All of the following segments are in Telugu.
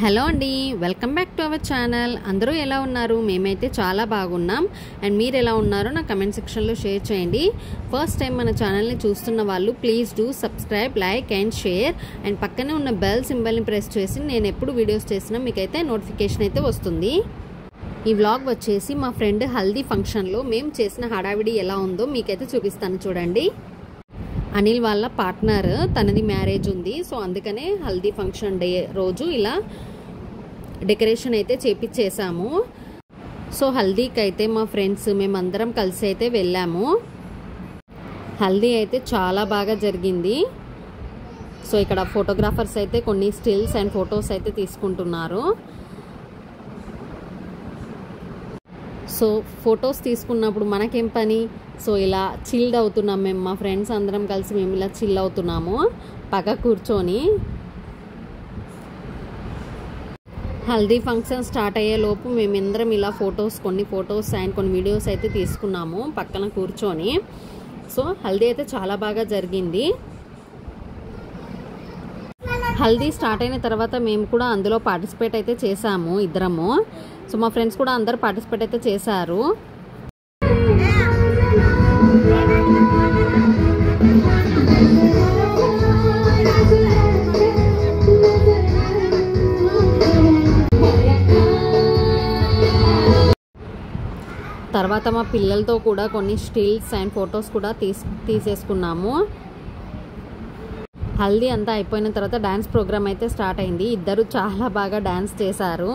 హలో అండి, welcome back to our channel. అందరూ ఎలా ఉన్నారు? మేమైతే చాలా బాగున్నాం. అండ్ మీరు ఎలా ఉన్నారో నా కమెంట్ సెక్షన్లో షేర్ చేయండి. ఫస్ట్ టైం మన ఛానల్ని చూస్తున్న వాళ్ళు please do subscribe, like and share. And పక్కనే ఉన్న బెల్ సింబల్ని ప్రెస్ చేసి నేను ఎప్పుడు వీడియోస్ చేసినా మీకైతే నోటిఫికేషన్ అయితే వస్తుంది. ఈ వ్లాగ్ వచ్చేసి మా ఫ్రెండ్ హల్దీ ఫంక్షన్లో మేము చేసిన హడావిడి ఎలా ఉందో మీకైతే చూపిస్తాను చూడండి. అనిల్ వాళ్ళ పార్ట్నర్ తనది మ్యారేజ్ ఉంది, సో అందుకనే హల్దీ ఫంక్షన్ డే రోజు ఇలా డెకరేషన్ అయితే చేపించేసాము. సో హల్దీకి అయితే మా ఫ్రెండ్స్ మేమందరం కలిసి అయితే వెళ్ళాము. హల్దీ అయితే చాలా బాగా జరిగింది. సో ఇక్కడ ఫోటోగ్రాఫర్స్ అయితే కొన్ని స్టిల్స్ అండ్ ఫొటోస్ అయితే తీసుకుంటున్నారు. సో ఫొటోస్ తీసుకున్నప్పుడు మనకేం పని, సో ఇలా చిల్డ్ అవుతున్నాం మేము, మా ఫ్రెండ్స్ అందరం కలిసి మేము ఇలా చిల్ అవుతున్నాము పక్క కూర్చొని. హల్దీ ఫంక్షన్ స్టార్ట్ అయ్యే లోపు మేమందరం ఇలా కొన్ని ఫొటోస్ అండ్ కొన్ని వీడియోస్ అయితే తీసుకున్నాము పక్కన కూర్చొని. సో హల్దీ అయితే చాలా బాగా జరిగింది. హల్దీ స్టార్ట్ అయిన తర్వాత మేము కూడా అందులో పార్టిసిపేట్ అయితే చేసాము ఇద్దరము. సో మా ఫ్రెండ్స్ కూడా అందరు పార్టిసిపేట్ అయితే చేశారు. తర్వాత మా పిల్లలతో కూడా కొన్ని స్టిల్స్ అండ్ ఫొటోస్ కూడా తీసేసుకున్నాము. హల్దీ అంతా అయిపోయిన తర్వాత డాన్స్ ప్రోగ్రామ్ అయితే స్టార్ట్ అయింది. ఇద్దరు చాలా బాగా డాన్స్ చేశారు.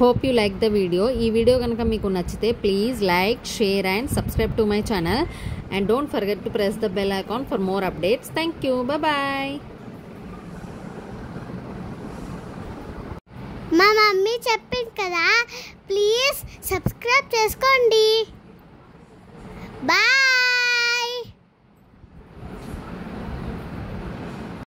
Hope you like the video. ఈ వీడియో కనుక మీకు నచ్చితే please like, share and subscribe to my channel. And don't forget to press the bell icon for more updates. Thank you. Bye. మా మమ్మీ చెప్పింది కదా, ప్లీజ్ సబ్స్క్రైబ్.